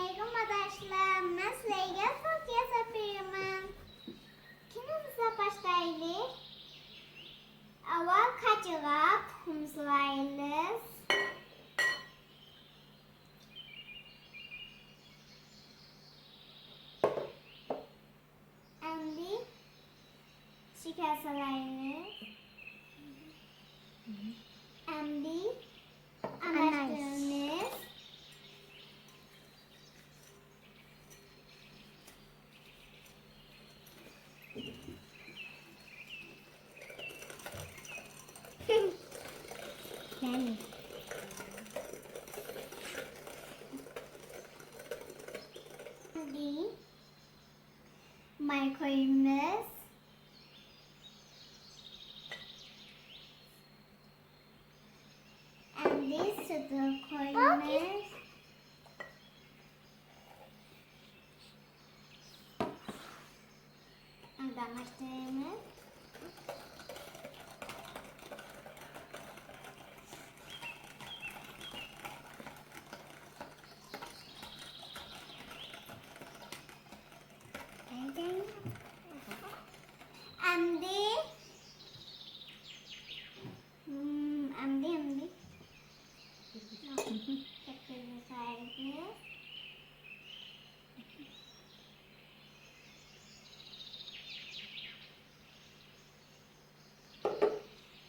Assalamualaikum arkadaşlar. Ben size yazıp yapıyorum. Kinimize başlayalım. Awal kaçırıp kumslayırız. Şimdi şeker salayırız. Şimdi amaçlarımız. Yani. Şimdi maykoyumuz. Şimdi sütü koyumuz. Şimdi amaçlarımız. Amdi. Kepala saya.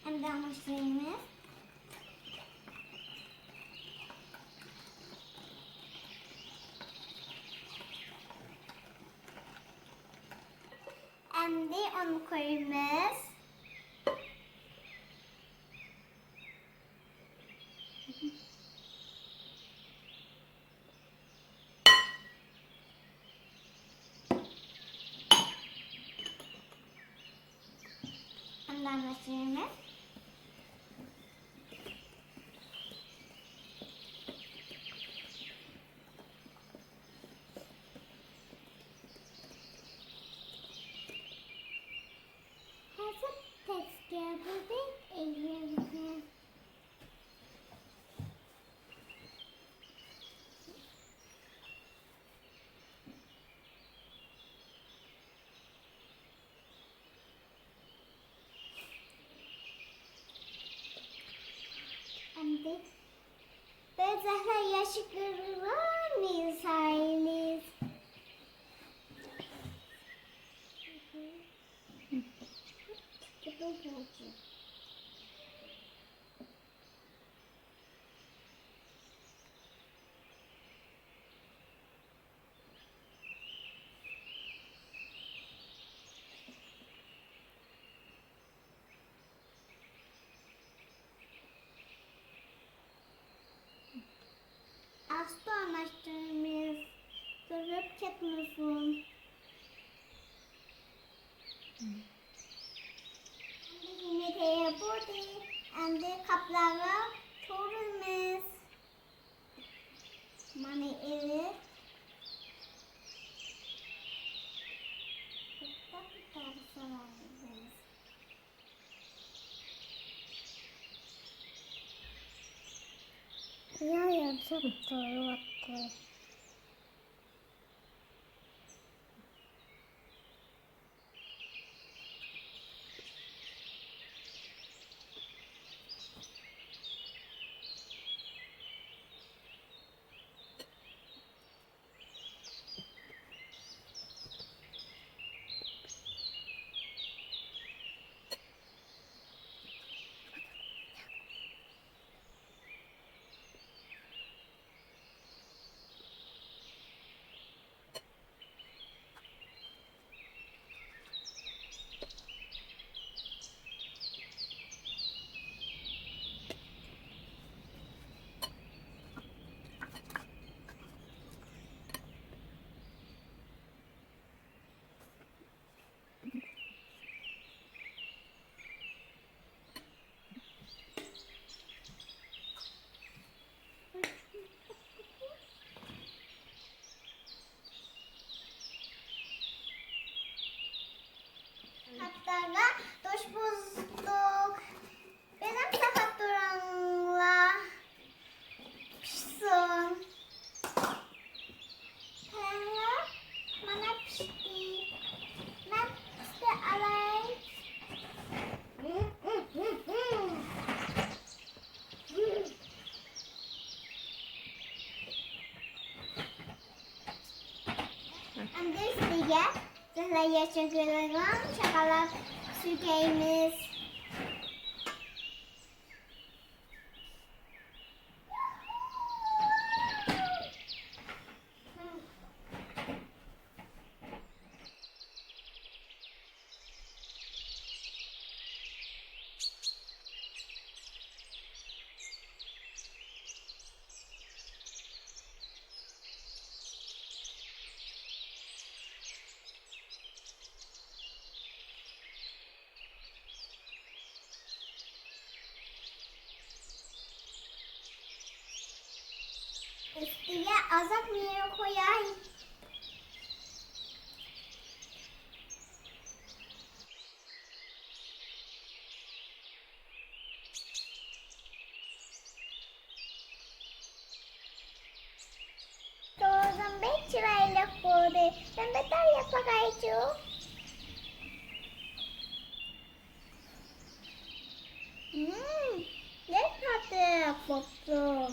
Anda masih. Andi onu koyumuz. Anda masih. Hazır tezgah bebek eğlenme. Şimdi bezahla yaşıkları var mı sahiliz? Aslı amaçlarımız durup ketmesin. Şimdi yumurtaya burada. Şimdi kaplara çoğurmaz. Mani evi. Çok sararız. Ya çok doğru vakti. Hatta duş buzduk. Benim sakat duranla pişsin. çaya çekiyorum. Çakalak sükeyimiz. Üstüne azak meyve koyayım. Tozan ben çırayla koydu. Ben beter yapakayım. Ne tadı koktu.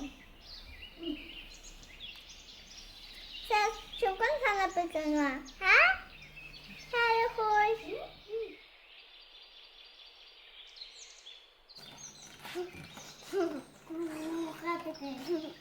Sen çok sana bakın ha? Hadi koy. Hadi.